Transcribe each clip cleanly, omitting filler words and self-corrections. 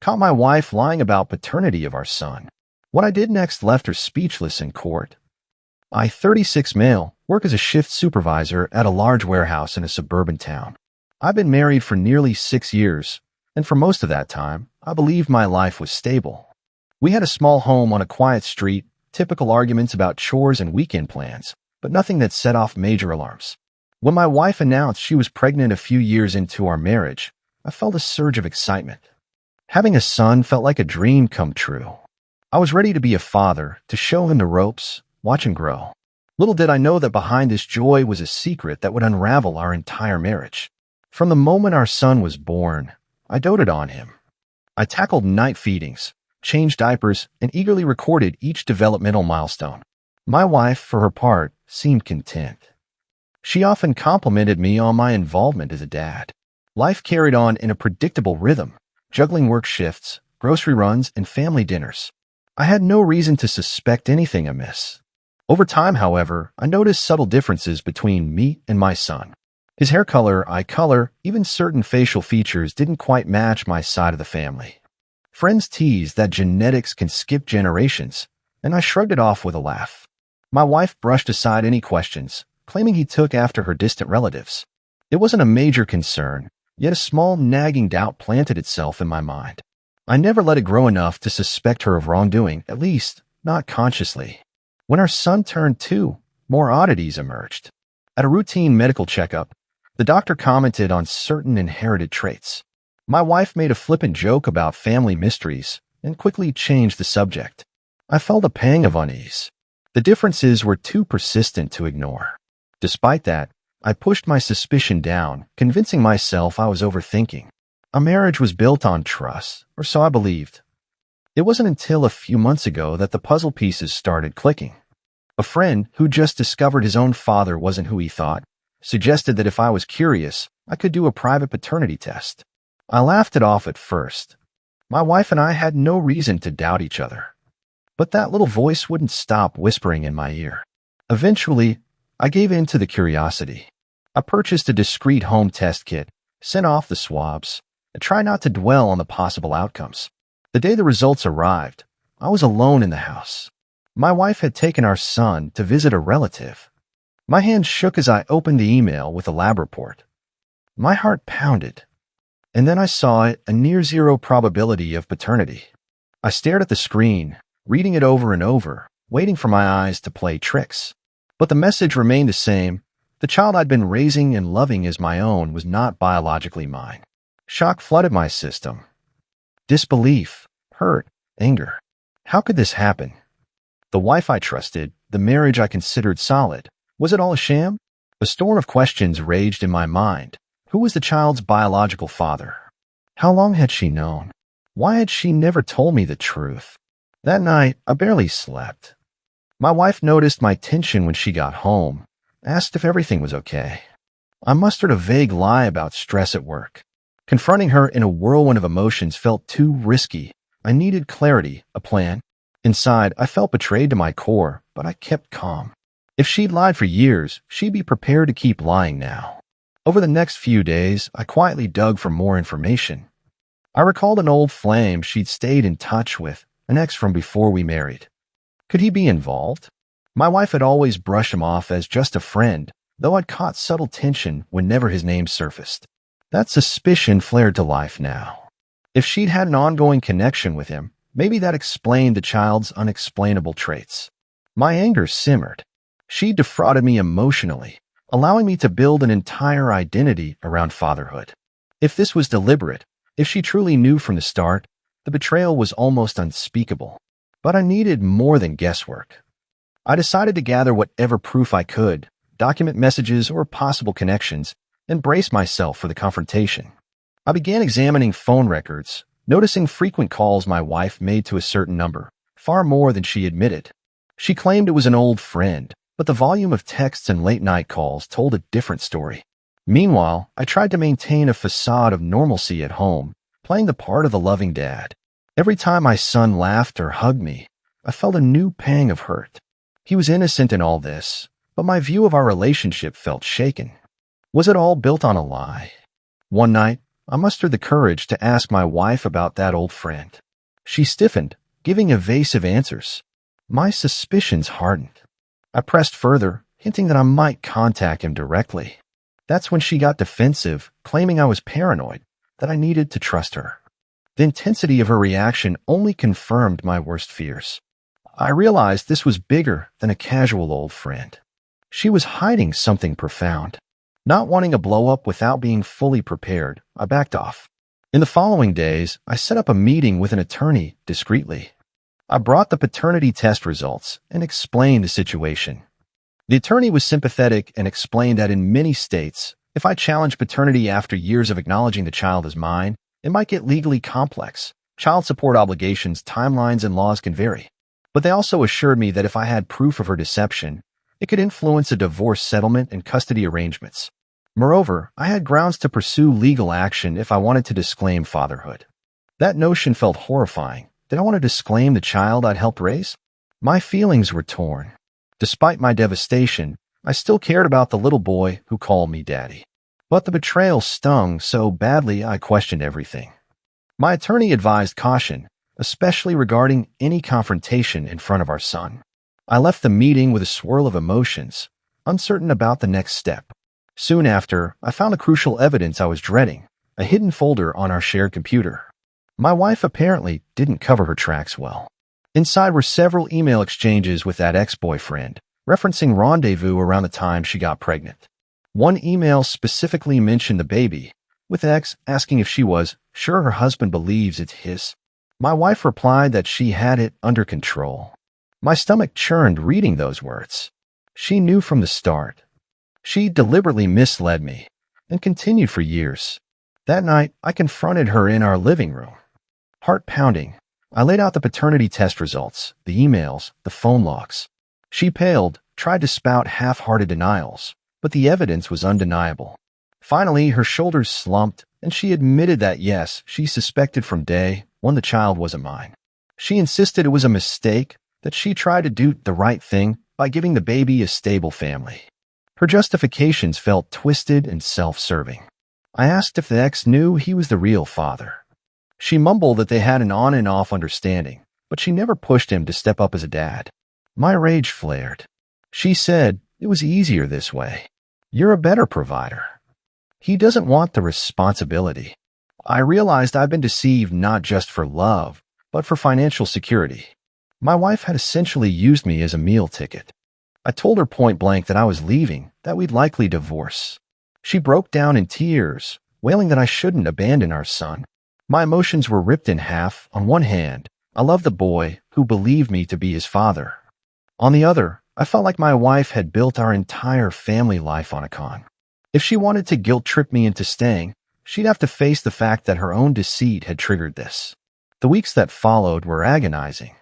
caught my wife lying about paternity of our son. What I did next left her speechless in court. I, 36 male, work as a shift supervisor at a large warehouse in a suburban town. I've been married for nearly 6 years, and for most of that time, I believed my life was stable. We had a small home on a quiet street, typical arguments about chores and weekend plans, but nothing that set off major alarms. When my wife announced she was pregnant a few years into our marriage, I felt a surge of excitement. Having a son felt like a dream come true. I was ready to be a father, to show him the ropes, watch him grow. Little did I know that behind this joy was a secret that would unravel our entire marriage. From the moment our son was born, I doted on him. I tackled night feedings, changed diapers, and eagerly recorded each developmental milestone. My wife, for her part, seemed content. She often complimented me on my involvement as a dad. Life carried on in a predictable rhythm, juggling work shifts, grocery runs, and family dinners. I had no reason to suspect anything amiss. Over time, however, I noticed subtle differences between me and my son. His hair color, eye color, even certain facial features didn't quite match my side of the family. Friends teased that genetics can skip generations, and I shrugged it off with a laugh. My wife brushed aside any questions, claiming he took after her distant relatives. It wasn't a major concern, yet a small nagging doubt planted itself in my mind. I never let it grow enough to suspect her of wrongdoing, at least not consciously. When our son turned 2, more oddities emerged. At a routine medical checkup, the doctor commented on certain inherited traits. My wife made a flippant joke about family mysteries and quickly changed the subject. I felt a pang of unease. The differences were too persistent to ignore. Despite that, I pushed my suspicion down, convincing myself I was overthinking. Our marriage was built on trust, or so I believed. It wasn't until a few months ago that the puzzle pieces started clicking. A friend who just discovered his own father wasn't who he thought suggested that if I was curious, I could do a private paternity test. I laughed it off at first. My wife and I had no reason to doubt each other. But that little voice wouldn't stop whispering in my ear. Eventually, I gave in to the curiosity. I purchased a discreet home test kit, sent off the swabs, and tried not to dwell on the possible outcomes. The day the results arrived, I was alone in the house. My wife had taken our son to visit a relative. My hand shook as I opened the email with the lab report. My heart pounded. And then I saw it, a near-zero probability of paternity. I stared at the screen, reading it over and over, waiting for my eyes to play tricks. But the message remained the same. The child I'd been raising and loving as my own was not biologically mine. Shock flooded my system. Disbelief, hurt, anger. How could this happen? The wife I trusted, the marriage I considered solid, was it all a sham? A storm of questions raged in my mind. Who was the child's biological father? How long had she known? Why had she never told me the truth? That night, I barely slept. My wife noticed my tension when she got home, asked if everything was okay. I mustered a vague lie about stress at work. Confronting her in a whirlwind of emotions felt too risky. I needed clarity, a plan. Inside, I felt betrayed to my core, but I kept calm. If she'd lied for years, she'd be prepared to keep lying now. Over the next few days, I quietly dug for more information. I recalled an old flame she'd stayed in touch with, an ex from before we married. Could he be involved? My wife had always brushed him off as just a friend, though I'd caught subtle tension whenever his name surfaced. That suspicion flared to life now. If she'd had an ongoing connection with him, maybe that explained the child's unexplainable traits. My anger simmered. She defrauded me emotionally, allowing me to build an entire identity around fatherhood. If this was deliberate, if she truly knew from the start, the betrayal was almost unspeakable. But I needed more than guesswork. I decided to gather whatever proof I could, document messages or possible connections, and brace myself for the confrontation. I began examining phone records, noticing frequent calls my wife made to a certain number, far more than she admitted. She claimed it was an old friend, but the volume of texts and late-night calls told a different story. Meanwhile, I tried to maintain a facade of normalcy at home, playing the part of the loving dad. Every time my son laughed or hugged me, I felt a new pang of hurt. He was innocent in all this, but my view of our relationship felt shaken. Was it all built on a lie? One night, I mustered the courage to ask my wife about that old friend. She stiffened, giving evasive answers. My suspicions hardened. I pressed further, hinting that I might contact him directly. That's when she got defensive, claiming I was paranoid, that I needed to trust her. The intensity of her reaction only confirmed my worst fears. I realized this was bigger than a casual old friend. She was hiding something profound. Not wanting a blow-up without being fully prepared, I backed off. In the following days, I set up a meeting with an attorney discreetly. I brought the paternity test results and explained the situation. The attorney was sympathetic and explained that in many states, if I challenged paternity after years of acknowledging the child as mine, it might get legally complex. Child support obligations, timelines, and laws can vary. But they also assured me that if I had proof of her deception, it could influence a divorce settlement and custody arrangements. Moreover, I had grounds to pursue legal action if I wanted to disclaim fatherhood. That notion felt horrifying. Did I want to disclaim the child I'd helped raise? My feelings were torn. Despite my devastation, I still cared about the little boy who called me daddy. But the betrayal stung so badly I questioned everything. My attorney advised caution, especially regarding any confrontation in front of our son. I left the meeting with a swirl of emotions, uncertain about the next step. Soon after, I found the crucial evidence I was dreading, a hidden folder on our shared computer. My wife apparently didn't cover her tracks well. Inside were several email exchanges with that ex-boyfriend, referencing rendezvous around the time she got pregnant. One email specifically mentioned the baby, with ex asking if she was sure her husband believes it's his. My wife replied that she had it under control. My stomach churned reading those words. She knew from the start. She deliberately misled me and continued for years. That night, I confronted her in our living room. Heart pounding, I laid out the paternity test results, the emails, the phone logs. She paled, tried to spout half-hearted denials, but the evidence was undeniable. Finally, her shoulders slumped, and she admitted that yes, she suspected from day one the child wasn't mine. She insisted it was a mistake, that she tried to do the right thing by giving the baby a stable family. Her justifications felt twisted and self-serving. I asked if the ex knew he was the real father. She mumbled that they had an on and off understanding, but she never pushed him to step up as a dad. My rage flared. She said, it was easier this way. You're a better provider. He doesn't want the responsibility. I realized I'd been deceived not just for love, but for financial security. My wife had essentially used me as a meal ticket. I told her point blank that I was leaving, that we'd likely divorce. She broke down in tears, wailing that I shouldn't abandon our son. My emotions were ripped in half. On one hand, I loved the boy who believed me to be his father. On the other, I felt like my wife had built our entire family life on a con. If she wanted to guilt-trip me into staying, she'd have to face the fact that her own deceit had triggered this. The weeks that followed were agonizing.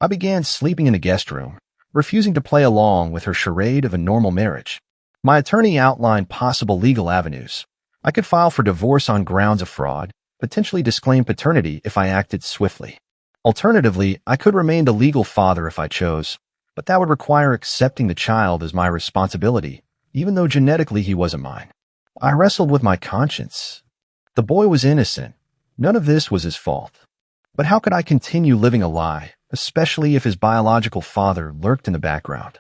I began sleeping in the guest room, refusing to play along with her charade of a normal marriage. My attorney outlined possible legal avenues. I could file for divorce on grounds of fraud, potentially disclaim paternity if I acted swiftly. Alternatively, I could remain the legal father if I chose, but that would require accepting the child as my responsibility, even though genetically he wasn't mine. I wrestled with my conscience. The boy was innocent. None of this was his fault. But how could I continue living a lie, especially if his biological father lurked in the background?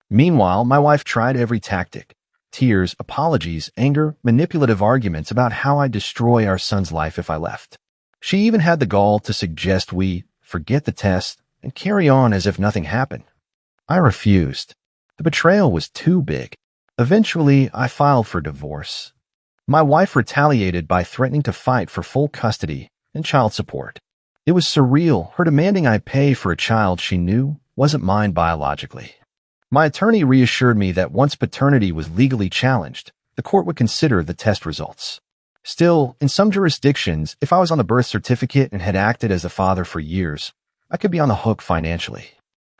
Meanwhile, my wife tried every tactic. Tears, apologies, anger, manipulative arguments about how I'd destroy our son's life if I left. She even had the gall to suggest we forget the test and carry on as if nothing happened. I refused. The betrayal was too big. Eventually, I filed for divorce. My wife retaliated by threatening to fight for full custody and child support. It was surreal, her demanding I pay for a child she knew wasn't mine biologically. My attorney reassured me that once paternity was legally challenged, the court would consider the test results. Still, in some jurisdictions, if I was on the birth certificate and had acted as a father for years, I could be on the hook financially.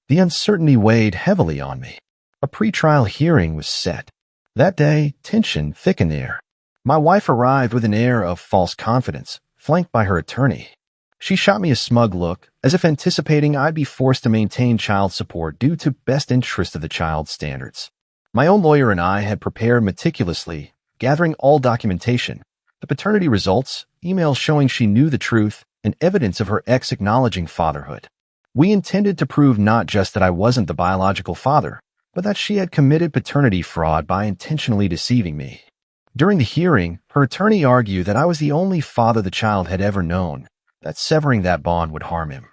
The uncertainty weighed heavily on me. A pretrial hearing was set. That day, tension thickened the air. My wife arrived with an air of false confidence, flanked by her attorney. She shot me a smug look, as if anticipating I'd be forced to maintain child support due to best interest of the child standards. My own lawyer and I had prepared meticulously, gathering all documentation. The paternity results, emails showing she knew the truth, and evidence of her ex acknowledging fatherhood. We intended to prove not just that I wasn't the biological father, but that she had committed paternity fraud by intentionally deceiving me. During the hearing, her attorney argued that I was the only father the child had ever known, that severing that bond would harm him.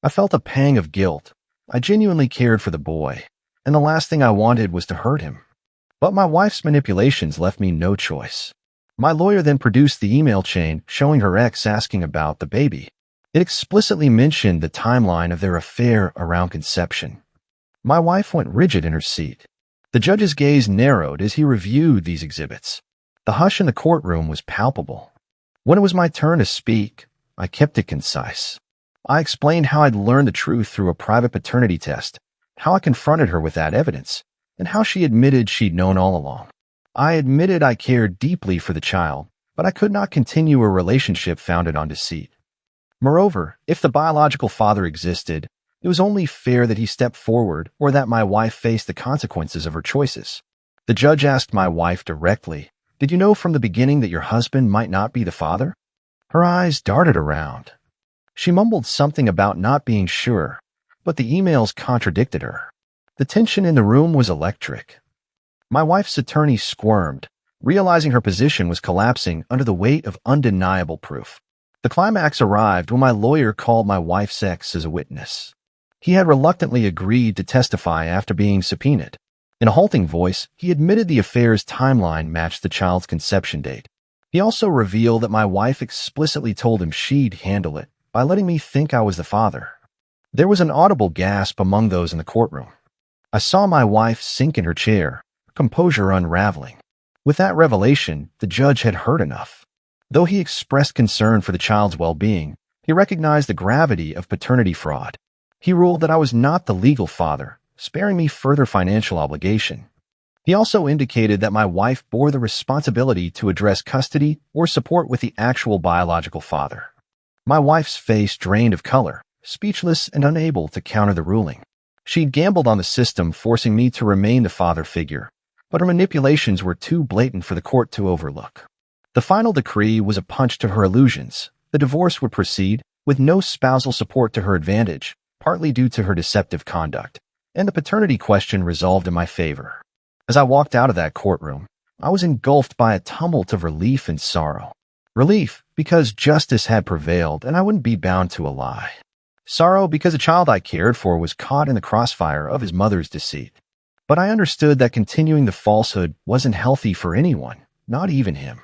I felt a pang of guilt. I genuinely cared for the boy, and the last thing I wanted was to hurt him. But my wife's manipulations left me no choice. My lawyer then produced the email chain showing her ex asking about the baby. It explicitly mentioned the timeline of their affair around conception. My wife went rigid in her seat. The judge's gaze narrowed as he reviewed these exhibits. The hush in the courtroom was palpable. When it was my turn to speak, I kept it concise. I explained how I'd learned the truth through a private paternity test, how I confronted her with that evidence, and how she admitted she'd known all along. I admitted I cared deeply for the child, but I could not continue a relationship founded on deceit. Moreover, if the biological father existed, it was only fair that he step forward or that my wife face the consequences of her choices. The judge asked my wife directly, "Did you know from the beginning that your husband might not be the father?" Her eyes darted around. She mumbled something about not being sure, but the emails contradicted her. The tension in the room was electric. My wife's attorney squirmed, realizing her position was collapsing under the weight of undeniable proof. The climax arrived when my lawyer called my wife's ex as a witness. He had reluctantly agreed to testify after being subpoenaed. In a halting voice, he admitted the affair's timeline matched the child's conception date. He also revealed that my wife explicitly told him she'd handle it by letting me think I was the father. There was an audible gasp among those in the courtroom. I saw my wife sink in her chair, composure unraveling. With that revelation, the judge had heard enough. Though he expressed concern for the child's well-being, he recognized the gravity of paternity fraud. He ruled that I was not the legal father, sparing me further financial obligation. He also indicated that my wife bore the responsibility to address custody or support with the actual biological father. My wife's face drained of color, speechless and unable to counter the ruling. She'd gambled on the system, forcing me to remain the father figure, but her manipulations were too blatant for the court to overlook. The final decree was a punch to her illusions. The divorce would proceed, with no spousal support to her advantage, partly due to her deceptive conduct, and the paternity question resolved in my favor. As I walked out of that courtroom, I was engulfed by a tumult of relief and sorrow. Relief, because justice had prevailed and I wouldn't be bound to a lie. Sorrow, because a child I cared for was caught in the crossfire of his mother's deceit. But I understood that continuing the falsehood wasn't healthy for anyone, not even him.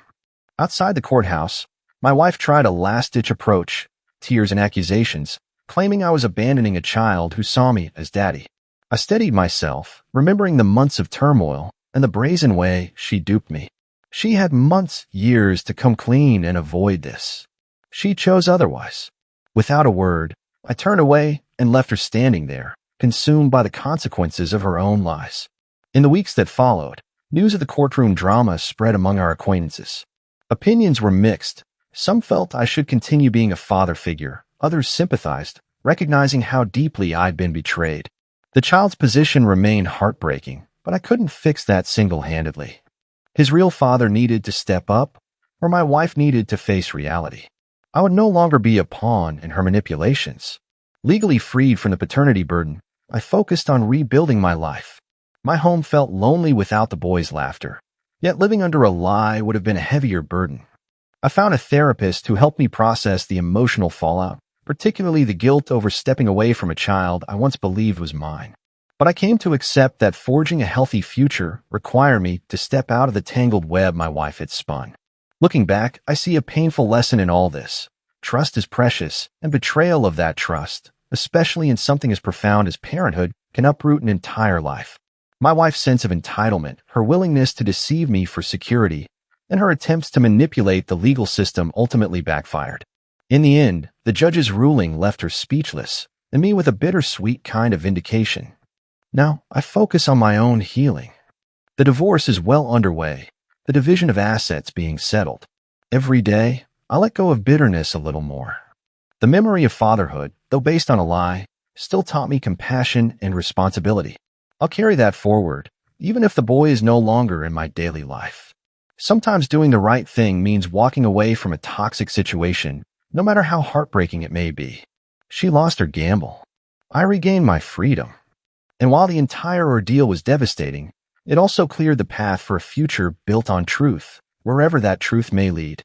Outside the courthouse, my wife tried a last-ditch approach, tears and accusations, claiming I was abandoning a child who saw me as daddy. I steadied myself, remembering the months of turmoil and the brazen way she duped me. She had months, years to come clean and avoid this. She chose otherwise. Without a word, I turned away and left her standing there, consumed by the consequences of her own lies. In the weeks that followed, news of the courtroom drama spread among our acquaintances. Opinions were mixed. Some felt I should continue being a father figure. Others sympathized, recognizing how deeply I'd been betrayed. The child's position remained heartbreaking, but I couldn't fix that single-handedly. His real father needed to step up, or my wife needed to face reality. I would no longer be a pawn in her manipulations. Legally freed from the paternity burden, I focused on rebuilding my life. My home felt lonely without the boy's laughter, yet living under a lie would have been a heavier burden. I found a therapist who helped me process the emotional fallout, particularly the guilt over stepping away from a child I once believed was mine. But I came to accept that forging a healthy future required me to step out of the tangled web my wife had spun. Looking back, I see a painful lesson in all this. Trust is precious, and betrayal of that trust, especially in something as profound as parenthood, can uproot an entire life. My wife's sense of entitlement, her willingness to deceive me for security, and her attempts to manipulate the legal system ultimately backfired. In the end, the judge's ruling left her speechless, and me with a bittersweet kind of vindication. Now, I focus on my own healing. The divorce is well underway, the division of assets being settled. Every day, I let go of bitterness a little more. The memory of fatherhood, though based on a lie, still taught me compassion and responsibility. I'll carry that forward, even if the boy is no longer in my daily life. Sometimes doing the right thing means walking away from a toxic situation, no matter how heartbreaking it may be. She lost her gamble. I regained my freedom. And while the entire ordeal was devastating, it also cleared the path for a future built on truth, wherever that truth may lead.